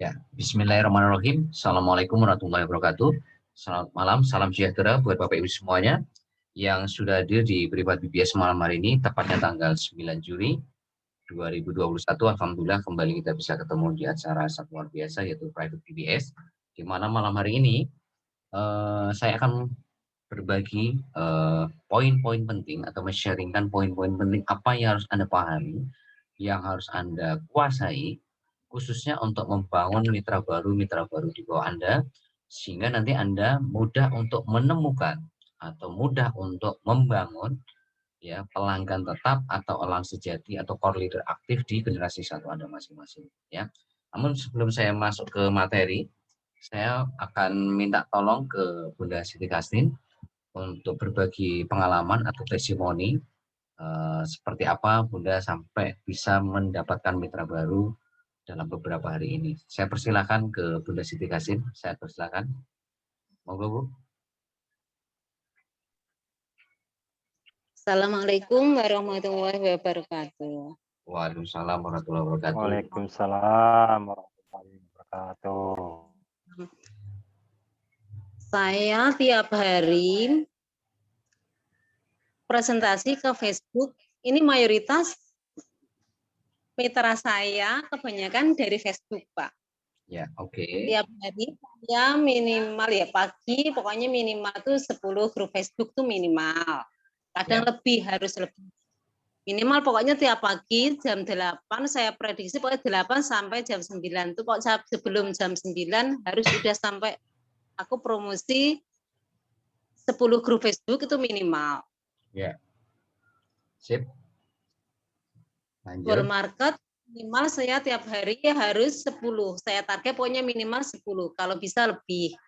Ya, Bismillahirrahmanirrahim. Assalamualaikum warahmatullahi wabarakatuh. Selamat malam, salam sejahtera buat Bapak Ibu semuanya yang sudah hadir di Privat BBS malam hari ini, tepatnya tanggal 9 Juli 2021. Alhamdulillah kembali kita bisa ketemu di acara sangat luar biasa yaitu Private BBS, di mana malam hari ini saya akan berbagi poin-poin penting atau men-sharingkan poin-poin penting apa yang harus Anda pahami, yang harus Anda kuasai, khususnya untuk membangun mitra baru di bawah Anda, sehingga nanti Anda mudah untuk menemukan atau mudah untuk membangun ya pelanggan tetap atau elang sejati atau core leader aktif di generasi satu Anda masing-masing ya. Namun sebelum saya masuk ke materi, saya akan minta tolong ke Bunda Siti Kastin untuk berbagi pengalaman atau testimoni seperti apa Bunda sampai bisa mendapatkan mitra baru dalam beberapa hari ini. Saya persilakan ke Bunda Siti Kastin. Saya persilakan. Monggo Bu. Assalamualaikum warahmatullahi wabarakatuh. Waalaikumsalam warahmatullahi wabarakatuh. Waalaikumsalam warahmatullahi wabarakatuh. Saya tiap hari presentasi ke Facebook. Ini mayoritas mitra saya kebanyakan dari Facebook, Pak. Ya, oke. Tiap hari saya minimal ya pagi, pokoknya minimal tuh 10 grup Facebook tuh minimal. Kadang lebih, harus lebih. Minimal pokoknya tiap pagi jam 8 saya prediksi pokoknya 8 sampai jam 9 tuh pokoknya sebelum jam 9 harus sudah sampai aku promosi 10 grup Facebook itu minimal. Ya. Sip. Lanjut. Full market minimal saya tiap hari harus 10. Saya target pokoknya minimal 10, kalau bisa lebih.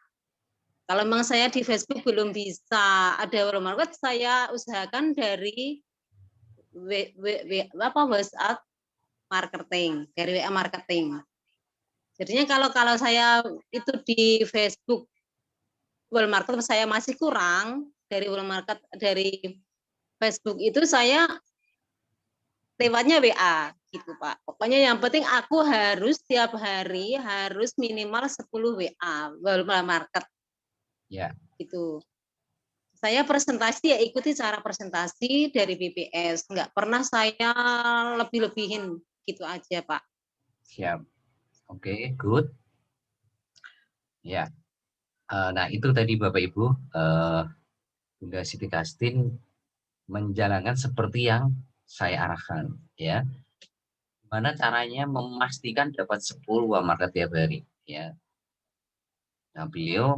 Kalau memang saya di Facebook belum bisa ada full market, saya usahakan dari WhatsApp marketing, dari WA marketing. Jadinya kalau saya itu di Facebook full market saya masih kurang, dari full market dari Facebook itu saya lewatnya WA gitu Pak. Pokoknya yang penting aku harus tiap hari harus minimal 10 WA full market. Ya. Gitu. Saya presentasi ya ikuti cara presentasi dari BPS, nggak pernah saya lebih-lebihin gitu aja Pak. Siap. Oke, good. Ya. Nah, itu tadi Bapak Ibu, Bunda Siti Kastin menjalankan seperti yang saya arahkan, ya. Gimana caranya memastikan dapat 10 market tiap hari, ya. Nah, beliau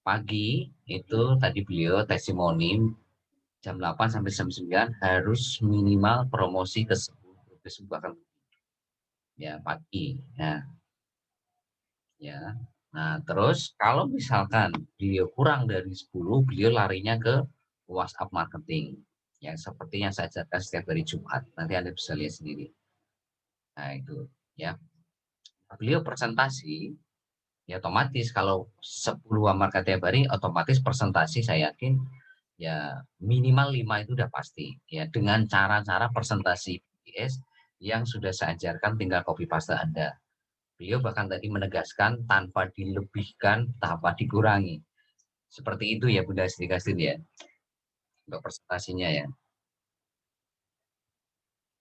pagi itu tadi beliau testimoni jam 8 sampai jam 9 harus minimal promosi ke 10 bahkan ya pagi. Ya. Nah, terus kalau misalkan beliau kurang dari 10, beliau larinya ke WhatsApp marketing. Ya, seperti yang saya ajarkan setiap hari Jumat. Nanti Anda bisa lihat sendiri. Nah, itu ya. Beliau presentasi, ya otomatis kalau 10 market tiap hari, otomatis presentasi saya yakin ya minimal 5 itu udah pasti. Ya, dengan cara-cara presentasi BBS yang sudah saya ajarkan tinggal copy paste Anda. Beliau bahkan tadi menegaskan tanpa dilebihkan, tanpa dikurangi. Seperti itu ya Bunda Siti Kastin ya, untuk presentasinya ya.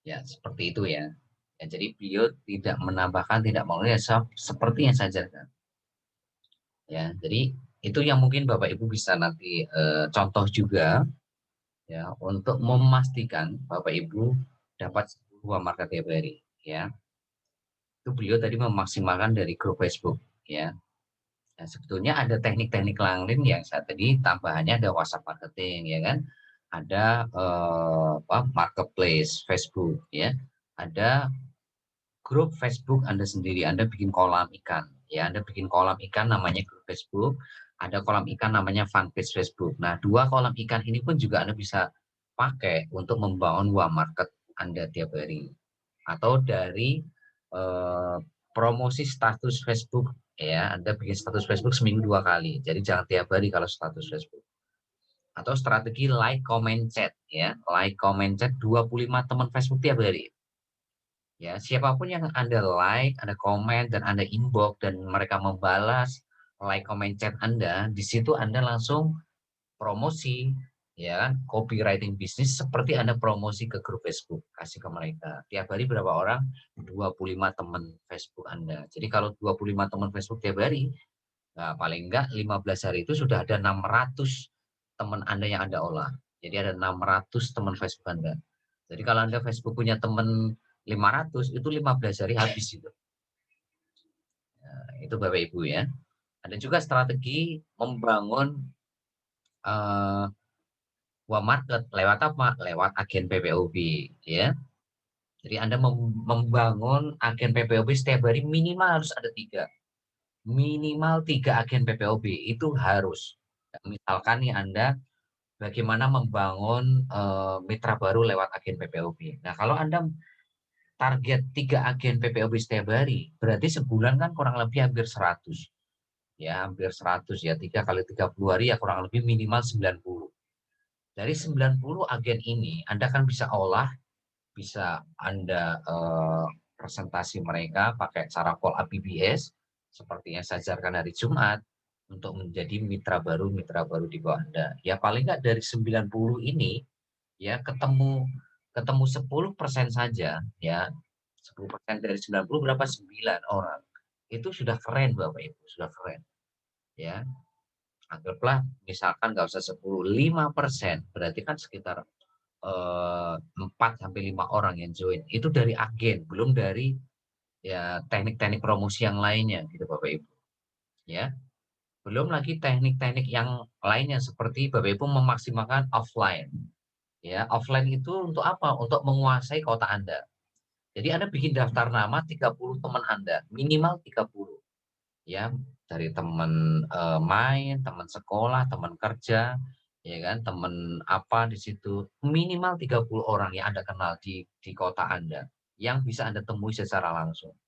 Ya, seperti itu ya. Ya, jadi beliau tidak menambahkan, tidak mengurangi, ya, seperti yang saya ajarkan. Ya, jadi itu yang mungkin Bapak Ibu bisa nanti contoh juga ya untuk memastikan Bapak Ibu dapat 10 market tiap hari ya. Itu beliau tadi memaksimalkan dari grup Facebook ya. Nah, sebetulnya ada teknik-teknik lain yang saat tadi tambahannya ada WhatsApp marketing ya kan, ada marketplace Facebook ya, ada grup Facebook Anda sendiri, Anda bikin kolam ikan ya, Anda bikin kolam ikan namanya grup Facebook, ada kolam ikan namanya fanpage Facebook. Nah, dua kolam ikan ini pun juga Anda bisa pakai untuk membangun market Anda tiap hari, atau dari promosi status Facebook ya, Anda bikin status Facebook seminggu 2 kali, jadi jangan tiap hari kalau status Facebook. Atau strategi like, comment, chat ya, like, comment, chat 25 teman Facebook tiap hari. Ya, siapapun yang Anda like, Anda komen, dan Anda inbox, dan mereka membalas like, komen, chat Anda, di situ Anda langsung promosi, ya, copywriting bisnis seperti Anda promosi ke grup Facebook, kasih ke mereka. Tiap hari berapa orang? 25 teman Facebook Anda. Jadi kalau 25 teman Facebook tiap hari, nah, paling enggak 15 hari itu sudah ada 600 teman Anda yang Anda olah. Jadi ada 600 teman Facebook Anda. Jadi kalau Anda Facebook punya teman 500, itu 15 hari habis itu. Nah, itu Bapak Ibu ya. Ada juga strategi membangun market lewat apa? Lewat agen PPOB ya. Jadi Anda membangun agen PPOB setiap hari minimal harus ada 3. Minimal 3 agen PPOB itu harus. Misalkan nih Anda bagaimana membangun mitra baru lewat agen PPOB. Nah, kalau Anda target 3 agen PPOB setiap hari, berarti sebulan kan kurang lebih hampir 100. Ya, hampir 100 ya. 3 kali 30 hari ya kurang lebih minimal 90. Dari 90 agen ini, Anda kan bisa olah, bisa Anda presentasi mereka pakai cara call APBS, seperti yang saya ajarkan hari Jumat, untuk menjadi mitra baru di bawah Anda. Ya paling nggak dari 90 ini, ya ketemu 10% saja, ya 10% dari 90 berapa? 9 orang. Itu sudah keren Bapak Ibu, sudah keren. Ya, anggaplah misalkan nggak usah 10, 5%, berarti kan sekitar 4 sampai 5 orang yang join. Itu dari agen, belum dari ya teknik-teknik promosi yang lainnya gitu Bapak Ibu. Ya. Belum lagi teknik-teknik yang lainnya seperti Bapak Ibu memaksimalkan offline. Ya, offline itu untuk apa? Untuk menguasai kota Anda. Jadi Anda bikin daftar nama 30 teman Anda, minimal 30. Ya, dari teman main, teman sekolah, teman kerja, ya kan, teman apa di situ, minimal 30 orang yang Anda kenal di kota Anda, yang bisa Anda temui secara langsung.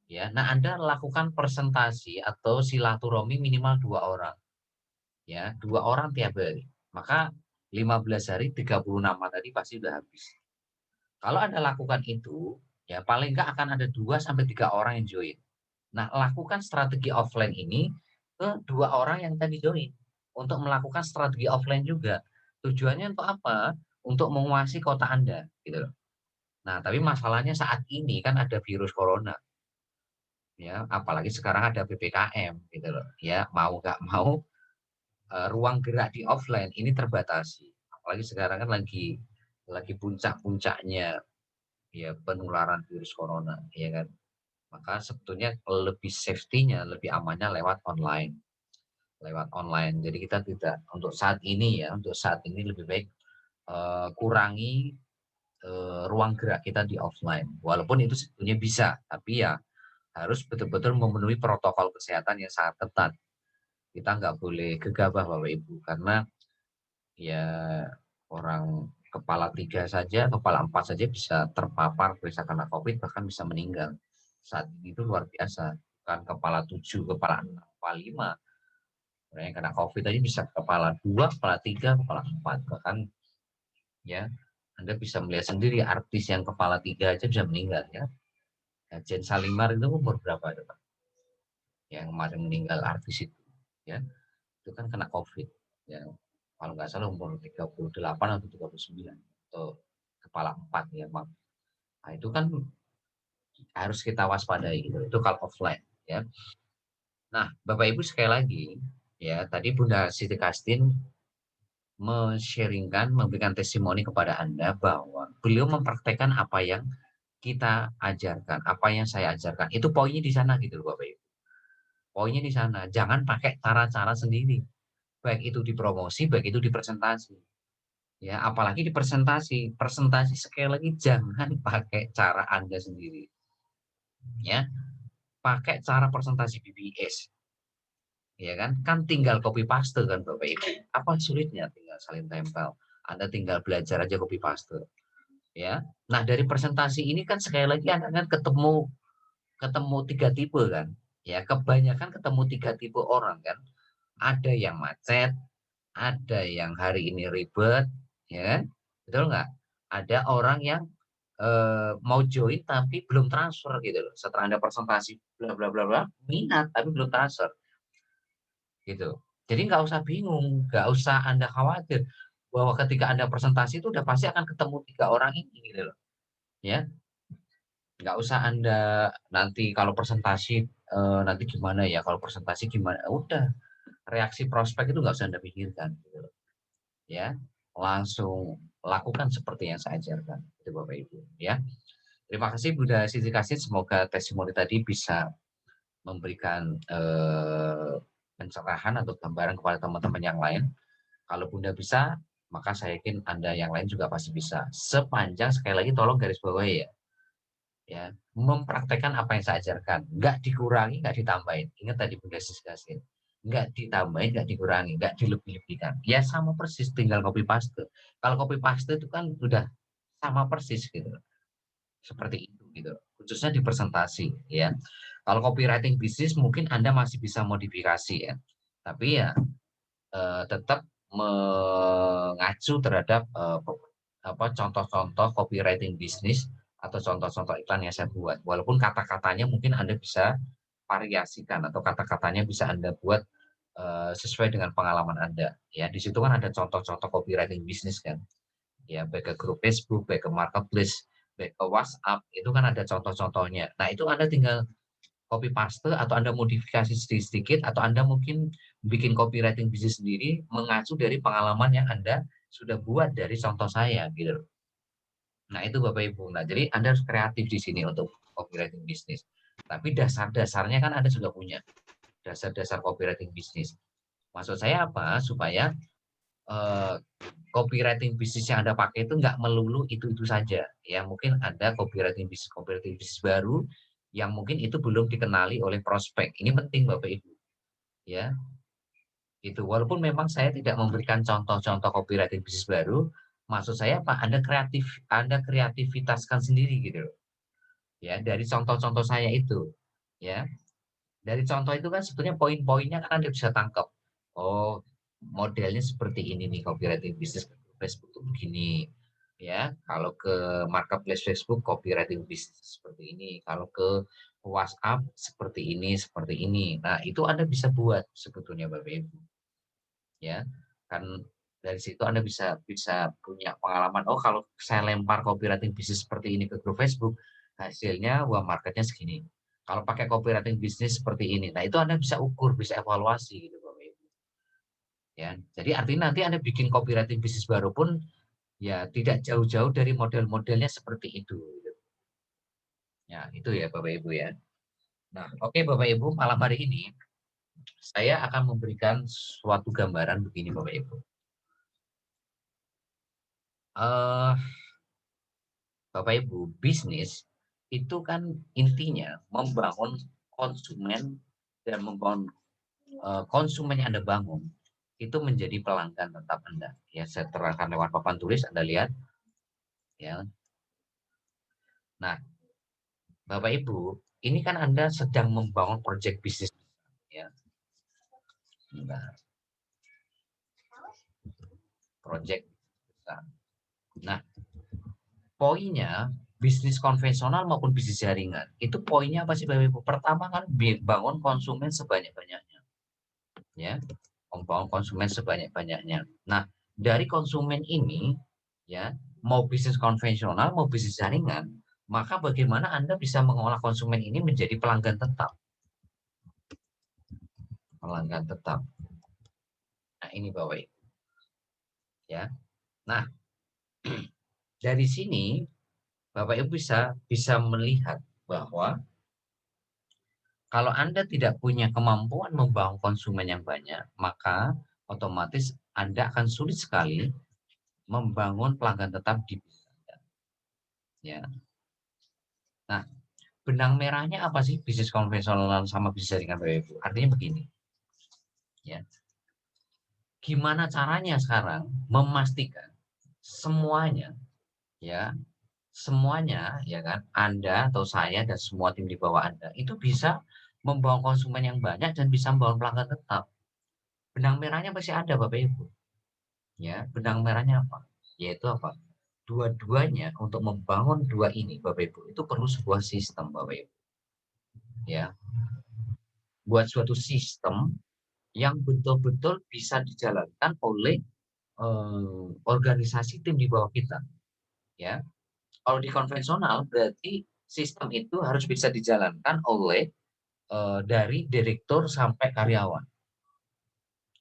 Ya, nah Anda lakukan presentasi atau silaturahmi minimal 2 orang. Ya, 2 orang tiap hari. Maka 15 hari 30 nama tadi pasti sudah habis. Kalau Anda lakukan itu, ya paling enggak akan ada 2 sampai 3 orang yang join. Nah, lakukan strategi offline ini ke 2 orang yang tadi join. Untuk melakukan strategi offline juga. Tujuannya untuk apa? Untuk menguasai kota Anda, gitu loh. Nah, tapi masalahnya saat ini kan ada virus corona. Ya, apalagi sekarang ada PPKM, gitu loh. Ya, mau nggak mau ruang gerak di offline ini terbatasi. Apalagi sekarang kan lagi puncak-puncaknya ya penularan virus corona, ya kan. Maka sebetulnya lebih safety-nya, lebih amannya lewat online. Lewat online. Jadi kita tidak untuk saat ini ya, untuk saat ini lebih baik kurangi ruang gerak kita di offline. Walaupun itu sebetulnya bisa, tapi ya harus betul-betul memenuhi protokol kesehatan yang sangat ketat. Kita nggak boleh gegabah Bapak Ibu, karena ya orang kepala 3 saja, kepala 4 saja bisa terpapar, bisa kena COVID, bahkan bisa meninggal. Saat ini itu luar biasa. Bukan kepala 7, kepala 6, kepala 5. Yang kena COVID tadi bisa kepala 2, kepala 3, kepala 4. Bahkan ya Anda bisa melihat sendiri artis yang kepala 3 aja bisa meninggal ya. Jen Salimar itu umur berapa itu Pak? Yang kemarin meninggal artis itu ya. Itu kan kena COVID. Ya, kalau nggak salah umur 38 atau 39 atau kepala 4 ya Bang. Nah, itu kan harus kita waspadai gitu. Itu kalau offline ya. Nah, Bapak Ibu sekali lagi ya, tadi Bunda Siti Kastin memberikan testimoni kepada Anda bahwa beliau mempraktekkan apa yang kita ajarkan, apa yang saya ajarkan. Itu poinnya di sana gitu loh Bapak Ibu. Poinnya di sana, jangan pakai cara-cara sendiri. Baik itu di promosi, baik itu di presentasi. Ya, apalagi di presentasi. Presentasi sekali lagi jangan pakai cara Anda sendiri. Ya, pakai cara presentasi BBS. Ya kan? Kan tinggal copy paste kan Bapak Ibu. Apa sulitnya tinggal salin tempel. Anda tinggal belajar aja copy paste. Ya. Nah, dari presentasi ini kan sekali lagi Anda kan ketemu 3 tipe kan. Ya, kebanyakan ketemu 3 tipe orang kan. Ada yang macet, ada yang hari ini ribet, ya kan? Betul nggak? Ada orang yang mau join tapi belum transfer gitu loh. Setelah Anda presentasi bla bla bla bla, minat tapi belum transfer gitu. Jadi nggak usah bingung, nggak usah Anda khawatir bahwa ketika Anda presentasi itu udah pasti akan ketemu 3 orang ini gitu loh. Ya, nggak usah Anda nanti kalau presentasi nanti gimana ya, kalau presentasi gimana. Udah, reaksi prospek itu nggak usah Anda pikirkan gitu loh. Ya, langsung lakukan seperti yang saya ajarkan itu Bapak Ibu ya. Terima kasih Bunda Siti Kasih, semoga testimoni tadi bisa memberikan pencerahan atau gambaran kepada teman-teman yang lain. Kalau Bunda bisa, maka saya yakin Anda yang lain juga pasti bisa. Sepanjang sekali lagi tolong garis bawahi ya. Ya, mempraktekkan apa yang saya ajarkan, nggak dikurangi, nggak ditambahin. Ingat tadi Bunda Siti Kasih, nggak ditambahin, nggak dikurangi, nggak dilebih-lebihkan. Ya sama persis, tinggal copy paste. Kalau copy paste itu kan udah sama persis gitu. Seperti itu gitu, khususnya di presentasi ya. Kalau copywriting bisnis mungkin Anda masih bisa modifikasi ya, tapi ya tetap mengacu terhadap contoh-contoh copywriting bisnis atau contoh-contoh iklan yang saya buat. Walaupun kata-katanya mungkin Anda bisa variasikan atau kata-katanya bisa Anda buat sesuai dengan pengalaman Anda. Ya, di situ kan ada contoh-contoh copywriting bisnis kan. Ya, baik ke grup Facebook, baik ke marketplace, baik ke WhatsApp, itu kan ada contoh-contohnya. Nah, itu Anda tinggal copy paste atau Anda modifikasi sedikit-sedikit atau Anda mungkin bikin copywriting bisnis sendiri mengacu dari pengalaman yang Anda sudah buat dari contoh saya gitu. Nah, itu Bapak Ibu. Nah, jadi Anda harus kreatif di sini untuk copywriting bisnis. Tapi dasar-dasarnya kan Anda sudah punya. Dasar-dasar copywriting bisnis. Maksud saya apa? Supaya copywriting bisnis yang Anda pakai itu nggak melulu itu-itu saja. Ya, mungkin ada copywriting bisnis baru yang mungkin itu belum dikenali oleh prospek. Ini penting Bapak Ibu. Ya, itu. Walaupun memang saya tidak memberikan contoh-contoh copywriting bisnis baru, maksud saya apa? Anda kreativitaskan sendiri gitu. Ya, dari contoh-contoh saya itu. Ya, dari contoh itu kan sebetulnya poin-poinnya kan Anda bisa tangkap. Oh, modelnya seperti ini nih copywriting bisnis Facebook itu begini. Ya, kalau ke marketplace Facebook copywriting bisnis seperti ini, kalau ke WhatsApp seperti ini, seperti ini. Nah, itu Anda bisa buat sebetulnya Bapak Ibu. Ya, kan dari situ Anda bisa bisa punya pengalaman. Oh, kalau saya lempar copywriting bisnis seperti ini ke grup Facebook, hasilnya wah marketnya segini. Kalau pakai copywriting bisnis seperti ini, nah itu Anda bisa ukur, bisa evaluasi gitu Bapak Ibu. Ya, jadi artinya nanti Anda bikin copywriting bisnis baru pun ya tidak jauh-jauh dari model-modelnya seperti itu. Ya, itu ya Bapak Ibu ya. Nah, oke Bapak Ibu, malam hari ini saya akan memberikan suatu gambaran begini Bapak Ibu. Bapak Ibu, bisnis itu kan intinya membangun konsumen dan membangun konsumen yang Anda bangun itu menjadi pelanggan tetap Anda. Ya, saya terangkan lewat papan tulis Anda lihat. Ya. Nah, Bapak Ibu, ini kan Anda sedang membangun proyek bisnis. Ya. Nah, proyek besar. Nah, poinnya bisnis konvensional maupun bisnis jaringan itu poinnya apa sih Bapak Ibu? Pertama kan bangun konsumen sebanyak-banyaknya. Ya, membangun konsumen sebanyak-banyaknya. Nah, dari konsumen ini ya, mau bisnis konvensional mau bisnis jaringan, maka bagaimana Anda bisa mengolah konsumen ini menjadi pelanggan tetap. Pelanggan tetap. Nah, ini Bapak Ibu. Ya. Nah, dari sini Bapak Ibu bisa melihat bahwa kalau Anda tidak punya kemampuan membangun konsumen yang banyak, maka otomatis Anda akan sulit sekali membangun pelanggan tetap di bisnis Anda. Ya. Nah, benang merahnya apa sih bisnis konvensional sama bisnis jaringan Bapak Ibu? Artinya begini. Ya. Gimana caranya sekarang memastikan semuanya ya, semuanya ya kan, Anda atau saya dan semua tim di bawah Anda itu bisa membawa konsumen yang banyak dan bisa membangun pelanggan tetap. Benang merahnya pasti ada Bapak Ibu. Ya, benang merahnya apa? Yaitu apa? dua-duanya untuk membangun dua ini, Bapak Ibu, itu perlu sebuah sistem, Bapak Ibu. Ya, buat suatu sistem yang betul-betul bisa dijalankan oleh organisasi tim di bawah kita. Ya, kalau di konvensional berarti sistem itu harus bisa dijalankan oleh dari direktur sampai karyawan.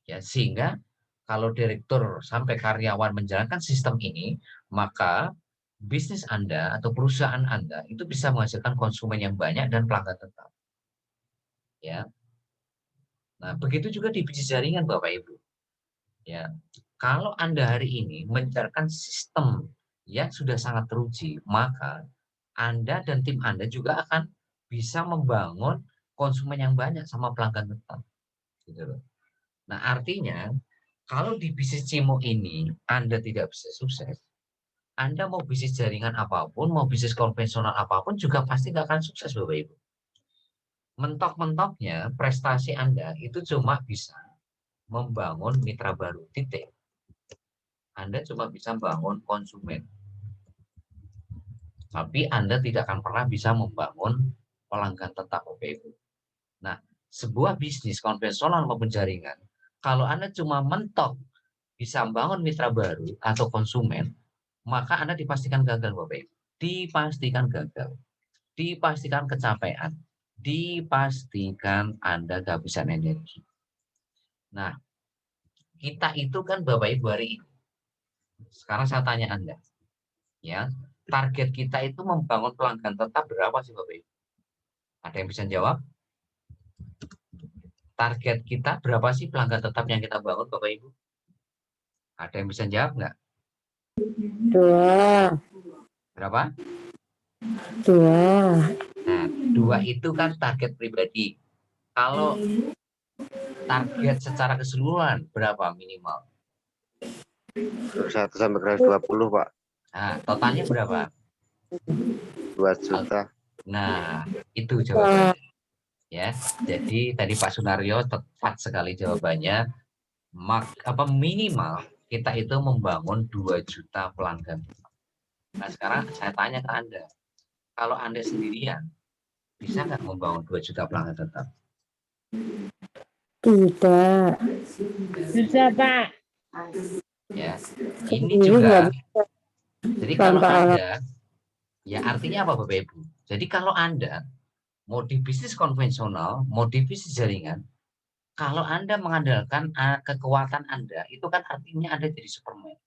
Ya, sehingga kalau direktur sampai karyawan menjalankan sistem ini, maka bisnis Anda atau perusahaan Anda itu bisa menghasilkan konsumen yang banyak dan pelanggan tetap. Ya. Nah, begitu juga di bisnis jaringan Bapak Ibu. Ya. Kalau Anda hari ini menjalankan sistem yang sudah sangat teruji, maka Anda dan tim Anda juga akan bisa membangun konsumen yang banyak sama pelanggan tetap. Gitu loh. Nah, artinya kalau di bisnis Cimo ini Anda tidak bisa sukses, Anda mau bisnis jaringan apapun, mau bisnis konvensional apapun juga pasti nggak akan sukses Bapak Ibu. Mentok-mentoknya prestasi Anda itu cuma bisa membangun mitra baru, titik. Anda cuma bisa membangun konsumen. Tapi Anda tidak akan pernah bisa membangun pelanggan tetap Bapak Ibu. Nah, sebuah bisnis konvensional maupun jaringan, kalau Anda cuma mentok bisa membangun mitra baru atau konsumen, maka Anda dipastikan gagal Bapak Ibu. Dipastikan gagal. Dipastikan kecapean. Dipastikan Anda kehabisan energi. Nah, kita itu kan Bapak Ibu hari ini. Sekarang saya tanya Anda. Ya, target kita itu membangun pelanggan tetap berapa sih Bapak Ibu? Ada yang bisa jawab? Target kita berapa sih pelanggan tetap yang kita bangun Bapak Ibu? Ada yang bisa jawab nggak? 2. Berapa? 2. Nah, 2 itu kan target pribadi. Kalau target secara keseluruhan berapa minimal? 1 sampai 120 Pak. Nah, totalnya berapa? 2 juta. Nah, itu jawabannya. Ya, jadi tadi Pak Sunario tepat sekali jawabannya. Minimal kita itu membangun 2 juta pelanggan. Nah, sekarang saya tanya ke Anda. Kalau Anda sendirian, bisa nggak membangun 2 juta pelanggan tetap? Tidak. Bisa, Pak. Ya, ini juga. Jadi kalau Anda, ya artinya apa Bapak Ibu? Jadi kalau Anda mau di bisnis konvensional, mau di bisnis jaringan, kalau Anda mengandalkan kekuatan Anda, itu kan artinya Anda jadi Superman.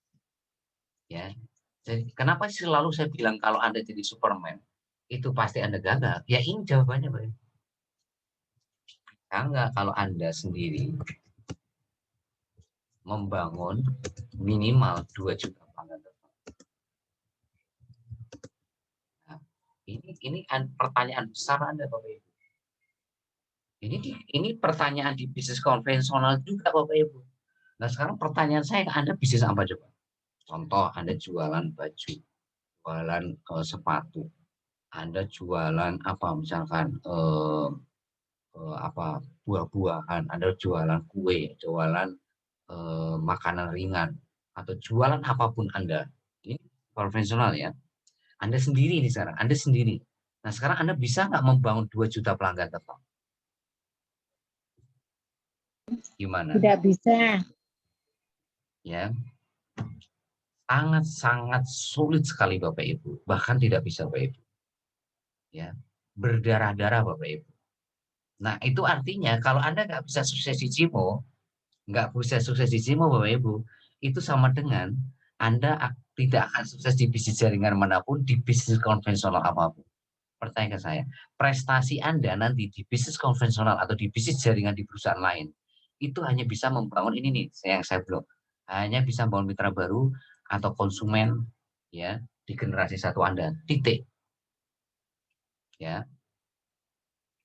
Ya. Jadi kenapa selalu saya bilang kalau Anda jadi Superman, itu pasti Anda gagal? Ya ini jawabannya, Pak. Enggak kalau Anda sendiri membangun minimal 2 juta pelanggan tetap. Nah, ini pertanyaan besar Anda, Bapak Ibu. Ini pertanyaan di bisnis konvensional juga, Bapak Ibu. Nah, sekarang pertanyaan saya ke Anda, bisnis apa coba? Contoh, Anda jualan baju, jualan sepatu, Anda jualan apa misalkan apa buah-buahan, Anda jualan kue, jualan makanan ringan, atau jualan apapun Anda. Ini konvensional ya. Anda sendiri ini sekarang, Anda sendiri. Nah, sekarang Anda bisa nggak membangun 2 juta pelanggan tetap? Gimana? Tidak bisa. Ya. Sangat-sangat sulit sekali Bapak Ibu, bahkan tidak bisa Bapak Ibu. Ya, berdarah-darah Bapak Ibu. Nah, itu artinya kalau Anda nggak bisa sukses di Cimo, nggak bisa sukses di Cimo Bapak Ibu, itu sama dengan Anda tidak akan sukses di bisnis jaringan manapun, di bisnis konvensional apapun. Pertanyaan ke saya, prestasi Anda nanti di bisnis konvensional atau di bisnis jaringan di perusahaan lain, itu hanya bisa membangun ini nih, yang saya bilang, hanya bisa membangun mitra baru atau konsumen ya di generasi satu Anda, titik. Ya.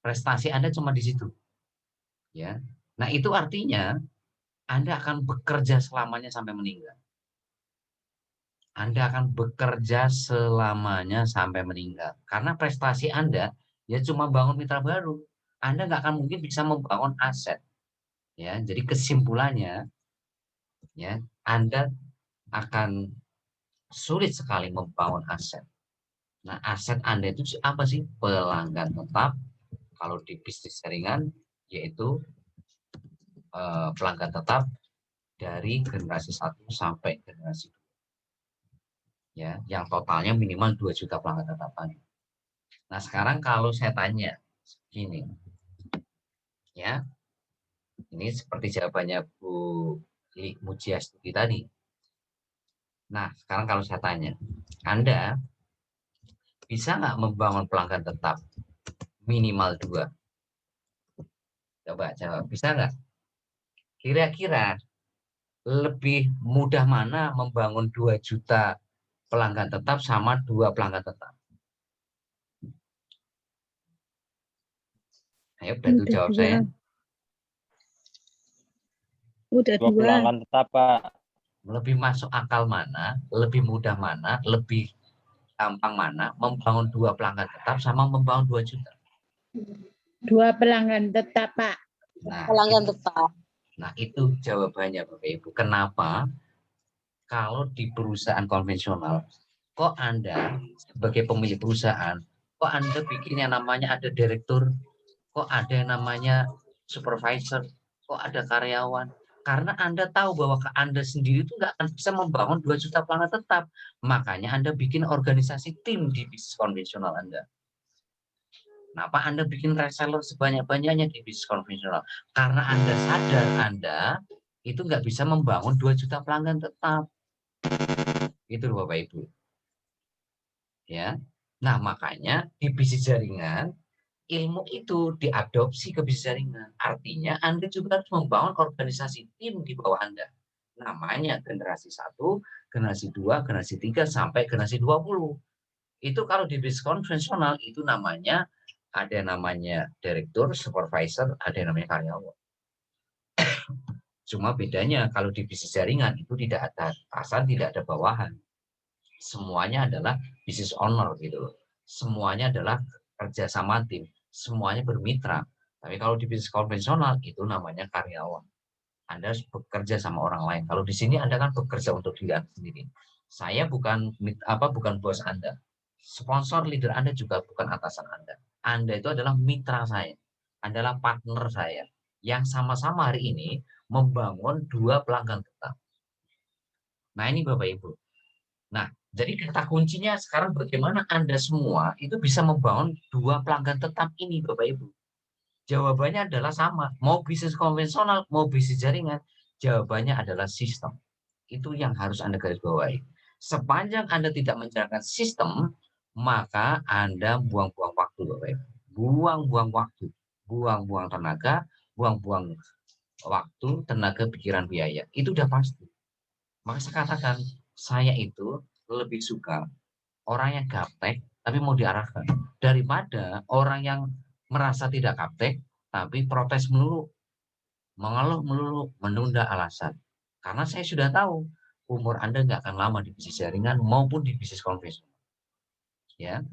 Prestasi Anda cuma di situ. Ya. Nah, itu artinya Anda akan bekerja selamanya sampai meninggal. Anda akan bekerja selamanya sampai meninggal. Karena prestasi Anda ya cuma bangun mitra baru. Anda nggak akan mungkin bisa membangun aset. Ya, jadi kesimpulannya ya Anda akan sulit sekali membangun aset. Nah, aset Anda itu apa sih? Pelanggan tetap. Kalau di bisnis jaringan, yaitu pelanggan tetap dari generasi 1 sampai generasi 2. Ya, yang totalnya minimal 2 juta pelanggan tetap. Nah, sekarang kalau saya tanya gini, ya, ini seperti jawabannya Bu Mujiastuti tadi. Nah, sekarang kalau saya tanya, Anda bisa nggak membangun pelanggan tetap minimal 2? Coba jawab, bisa nggak? Kira-kira lebih mudah mana membangun 2 juta pelanggan tetap sama 2 pelanggan tetap? Ayo bantu jawab saya. Udah 2 pelanggan tetap, Pak. Lebih masuk akal mana, lebih mudah mana, lebih gampang mana membangun 2 pelanggan tetap sama membangun 2 juta? 2 pelanggan tetap, Pak. Nah, Pelanggan tetap. Nah, itu jawabannya Bapak Ibu. Kenapa kalau di perusahaan konvensional, kok Anda sebagai pemilik perusahaan, kok Anda bikinnya namanya ada direktur, kok ada namanya supervisor, kok ada karyawan? Karena Anda tahu bahwa Anda sendiri itu nggak akan bisa membangun 2 juta pelanggan tetap. Makanya Anda bikin organisasi tim di bisnis konvensional Anda. Kenapa Anda bikin reseller sebanyak-banyaknya di bisnis konvensional? Karena Anda sadar Anda itu nggak bisa membangun 2 juta pelanggan tetap. Itu loh Bapak Ibu. Ya. Nah, makanya di bisnis jaringan ilmu itu diadopsi ke bisnis jaringan. Artinya Anda juga harus membangun organisasi tim di bawah Anda. Namanya generasi 1, generasi 2, generasi 3 sampai generasi 20. Itu kalau di bisnis konvensional itu namanya ada namanya direktur, supervisor, ada yang namanya karyawan. Cuma bedanya kalau di bisnis jaringan itu tidak ada atasan, tidak ada bawahan. Semuanya adalah business owner gitu loh. Semuanya adalah kerja sama tim, semuanya bermitra. Tapi kalau di bisnis konvensional itu namanya karyawan. Anda harus bekerja sama orang lain. Kalau di sini Anda kan bekerja untuk diri Anda sendiri. Saya bukan bos Anda. Sponsor leader Anda juga bukan atasan Anda. Anda itu adalah mitra saya, adalah partner saya yang sama-sama hari ini membangun 2 pelanggan tetap. Nah, ini Bapak Ibu. Nah, jadi kata kuncinya sekarang bagaimana Anda semua itu bisa membangun 2 pelanggan tetap ini Bapak Ibu. Jawabannya adalah sama. Mau bisnis konvensional, mau bisnis jaringan, jawabannya adalah sistem. Itu yang harus Anda garis bawahi. Sepanjang Anda tidak menjalankan sistem, maka Anda buang-buang waktu, Bapak Ibu. Buang-buang waktu, buang-buang tenaga, buang-buang waktu, tenaga, pikiran, biaya. Itu udah pasti. Maka saya katakan, saya itu lebih suka orang yang gaptek, tapi mau diarahkan. Daripada orang yang merasa tidak gaptek, tapi protes melulu, mengeluh melulu, menunda alasan. Karena saya sudah tahu, umur Anda nggak akan lama di bisnis jaringan maupun di bisnis konvensional. Ya,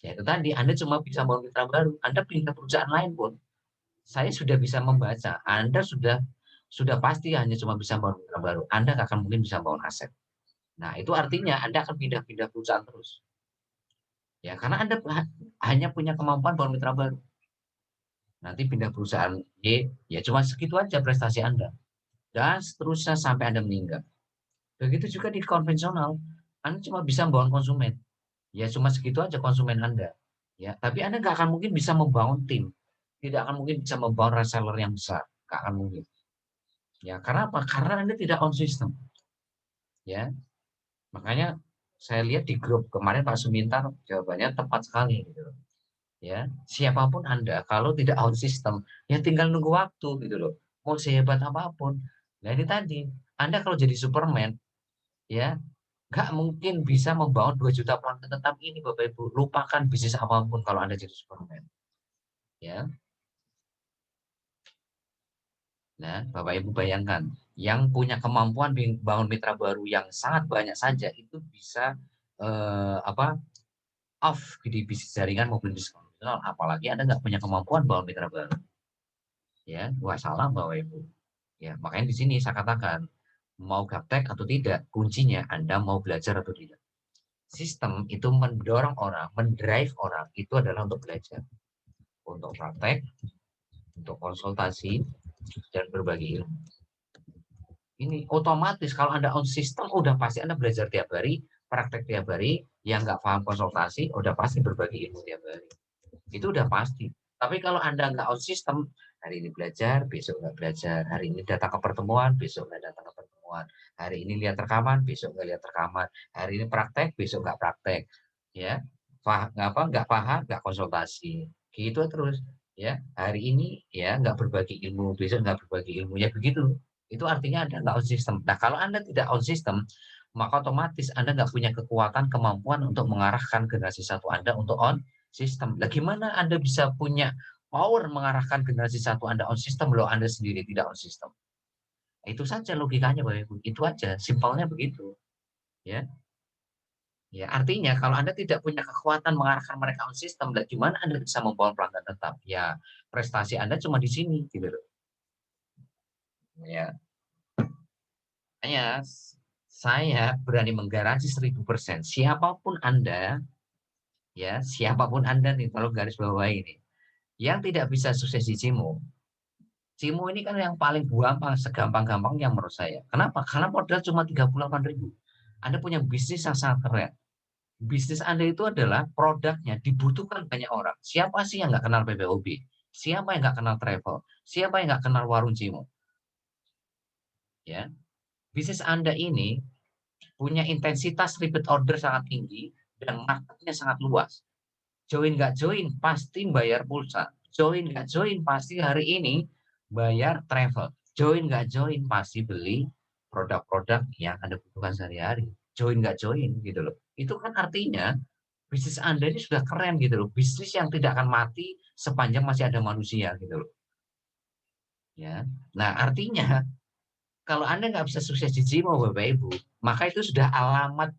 itu tadi Anda cuma bisa bangun mitra baru. Anda pindah perusahaan lain pun, saya sudah bisa membaca. Anda sudah pasti hanya cuma bisa bangun mitra baru. Anda nggak akan mungkin bisa bangun aset. Nah, itu artinya Anda akan pindah-pindah perusahaan terus. Ya, karena Anda hanya punya kemampuan bangun mitra baru. Nanti pindah perusahaan Y, ya cuma segitu aja prestasi Anda. Dan seterusnya sampai Anda meninggal. Begitu juga di konvensional, Anda cuma bisa membangun konsumen. Ya cuma segitu aja konsumen Anda. Ya, tapi Anda nggak akan mungkin bisa membangun tim. Tidak akan mungkin bisa membangun reseller yang besar. Nggak akan mungkin. Ya, karena apa? Karena Anda tidak on system. Ya, makanya saya lihat di grup kemarin Pak Sumintar jawabannya tepat sekali. Gitu. Ya, siapapun Anda, kalau tidak on system, ya tinggal nunggu waktu gitu loh. Mau sehebat apapun. Nah ini tadi, Anda kalau jadi Superman, ya nggak mungkin bisa membangun 2 juta pelanggan tetap ini Bapak Ibu. Lupakan bisnis apapun kalau Anda jadi Superman. Ya. Nah, Bapak Ibu bayangkan, yang punya kemampuan bangun mitra baru yang sangat banyak saja itu bisa off di bisnis jaringan maupun bisnis konvensional. Apalagi Anda nggak punya kemampuan bangun mitra baru. Ya, wah salah Bapak Ibu. Ya, makanya di sini saya katakan mau gaptek atau tidak, kuncinya Anda mau belajar atau tidak. Sistem itu mendorong orang, mendrive orang, itu adalah untuk belajar. Untuk praktek, untuk konsultasi, dan berbagi ilmu. Ini otomatis kalau Anda on sistem, udah pasti Anda belajar tiap hari, praktek tiap hari, yang nggak paham konsultasi, udah pasti berbagi ilmu tiap hari. Itu udah pasti. Tapi kalau Anda nggak on sistem, hari ini belajar, besok nggak belajar. Hari ini datang ke pertemuan, besok nggak datang ke pertemuan. Hari ini lihat rekaman, besok nggak lihat rekaman. Hari ini praktek, besok nggak praktek. Ya, nggak paham, nggak konsultasi. Gitu terus. Ya, hari ini ya nggak berbagi ilmu, besok nggak berbagi ilmu. Ya begitu. Itu artinya Anda nggak on sistem. Nah, kalau Anda tidak on sistem, maka otomatis Anda nggak punya kekuatan, kemampuan untuk mengarahkan generasi satu Anda untuk on sistem. Nah, gimana Anda bisa punya power mengarahkan generasi satu Anda on sistem, loh Anda sendiri tidak on sistem? Itu saja logikanya, Bapak Ibu. Itu aja, simpelnya begitu. Ya. Ya, artinya kalau Anda tidak punya kekuatan mengarahkan mereka on sistem, dan gimana Anda bisa membawa pelanggan tetap? Ya, prestasi Anda cuma di sini, gitu loh. Ya. Makanya saya berani menggaransi 1000%. Siapapun Anda, ya, siapapun Anda nih, kalau garis bawah ini, yang tidak bisa sukses di Cimo, Cimo ini kan yang paling gampang, segampang-gampangnya menurut saya. Kenapa? Karena modal cuma 38.000. Anda punya bisnis yang sangat keren. Bisnis Anda itu adalah produknya dibutuhkan banyak orang. Siapa sih yang nggak kenal PPOB? Siapa yang nggak kenal travel? Siapa yang nggak kenal warung Cimo? Ya, bisnis Anda ini punya intensitas repeat order sangat tinggi dan marketnya sangat luas. Join nggak join pasti bayar pulsa. Join nggak join pasti hari ini bayar travel. Join nggak join pasti beli produk-produk yang Anda butuhkan sehari-hari. Join nggak join gitu loh. Itu kan artinya bisnis Anda ini sudah keren gitu loh. Bisnis yang tidak akan mati sepanjang masih ada manusia gitu loh. Ya. Nah, artinya kalau Anda nggak bisa sukses di Cimo, Bapak Ibu, maka itu sudah alamat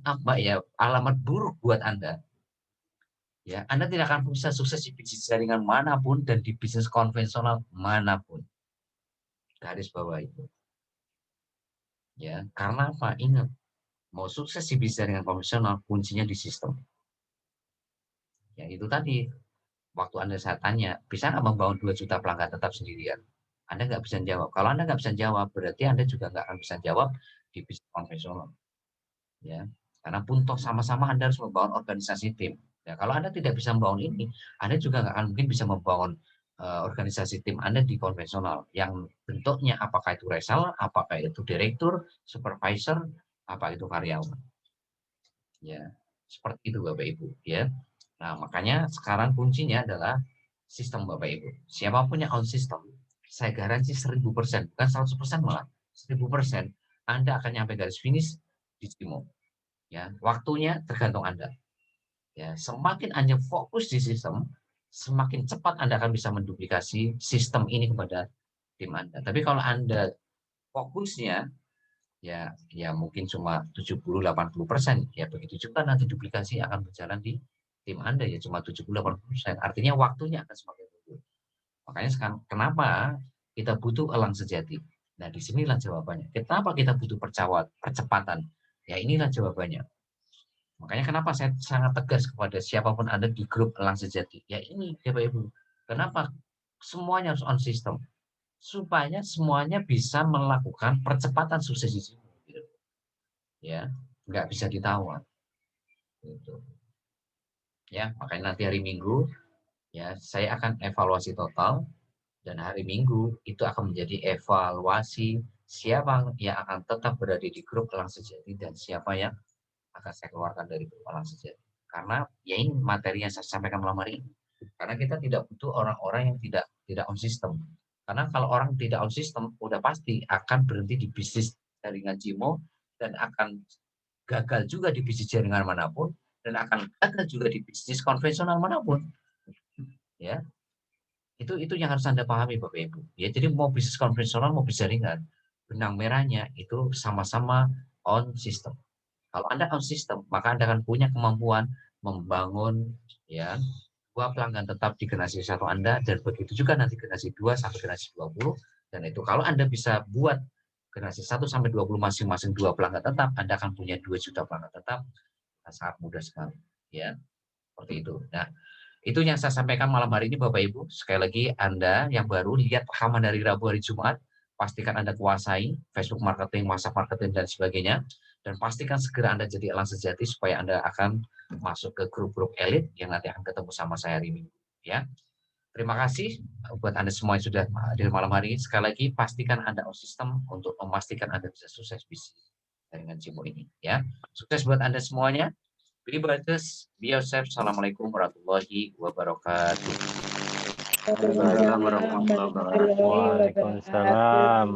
apa ya? Alamat buruk buat Anda. Ya, Anda tidak akan bisa sukses di bisnis jaringan manapun dan di bisnis konvensional manapun. Garis bawah itu. Ya, karena apa? Ingat, mau sukses di bisnis jaringan konvensional, kuncinya di sistem. Ya, itu tadi. Waktu Anda saya tanya, bisa nggak membangun 2 juta pelanggan tetap sendirian? Anda nggak bisa jawab. Kalau Anda nggak bisa jawab, berarti Anda juga nggak akan bisa jawab di bisnis konvensional. Ya, karena pun toh sama-sama Anda harus membangun organisasi tim. Ya, kalau Anda tidak bisa membangun ini, Anda juga nggak akan mungkin bisa membangun organisasi tim Anda di konvensional yang bentuknya apakah itu reseller, apakah itu direktur, supervisor, apa itu karyawan. Ya, seperti itu Bapak Ibu. Ya, nah makanya sekarang kuncinya adalah sistem Bapak Ibu. Siapapun yang on sistem, saya garansi 1000%, bukan 100% malah 1000%, Anda akan nyampe garis finish di Cimo. Ya, waktunya tergantung Anda. Ya, semakin Anda fokus di sistem, semakin cepat Anda akan bisa menduplikasi sistem ini kepada tim Anda. Tapi kalau Anda fokusnya ya mungkin cuma 70-80%, ya begitu juga nanti duplikasi akan berjalan di tim Anda ya cuma 70-80%. Artinya waktunya akan semakin mundur. Makanya sekarang kenapa kita butuh elang sejati. Nah, disinilah jawabannya. Kenapa kita butuh percepatan? Ya inilah jawabannya. Makanya kenapa saya sangat tegas kepada siapapun Anda di grup Elang Sejati. Ya ini, Bapak Ibu. Kenapa? Semuanya harus on system. Supaya semuanya bisa melakukan percepatan sukses di sini. Gitu. Ya, nggak bisa ditawar. Gitu. Ya, makanya nanti hari Minggu, ya saya akan evaluasi total. Dan hari Minggu itu akan menjadi evaluasi siapa yang akan tetap berada di grup Elang Sejati dan siapa yang akan saya keluarkan dari grup Elang Sejati. Karena ya ini materi yang saya sampaikan malam hari ini. Karena kita tidak butuh orang-orang yang tidak on system. Karena kalau orang tidak on system, udah pasti akan berhenti di bisnis jaringan Cimo dan akan gagal juga di bisnis jaringan manapun dan akan gagal juga di bisnis konvensional manapun. Ya, itu yang harus Anda pahami Bapak Ibu. Ya, jadi mau bisnis konvensional mau bisnis jaringan, benang merahnya itu sama-sama on system. Kalau Anda on system, maka Anda akan punya kemampuan membangun ya dua pelanggan tetap di generasi satu Anda dan begitu juga nanti generasi 2 sampai generasi 20 dan itu kalau Anda bisa buat generasi 1 sampai 20 masing-masing 2 pelanggan tetap, Anda akan punya 2 juta pelanggan tetap. Sangat mudah sekali, ya. Seperti itu. Nah, itu yang saya sampaikan malam hari ini Bapak Ibu. Sekali lagi Anda yang baru lihat rekaman dari Rabu hari Jumat, pastikan Anda kuasai Facebook marketing, WhatsApp marketing dan sebagainya, dan pastikan segera Anda jadi elang sejati supaya Anda akan masuk ke grup-grup elit yang nanti akan ketemu sama saya hari Minggu, ya. Terima kasih buat Anda semua yang sudah hadir malam hari ini. Sekali lagi pastikan Anda on sistem untuk memastikan Anda bisa sukses bisnis dengan Cimo ini, ya. Sukses buat Anda semuanya. Be brightest, be yourself. Assalamualaikum warahmatullahi wabarakatuh. Waalaikumsalam.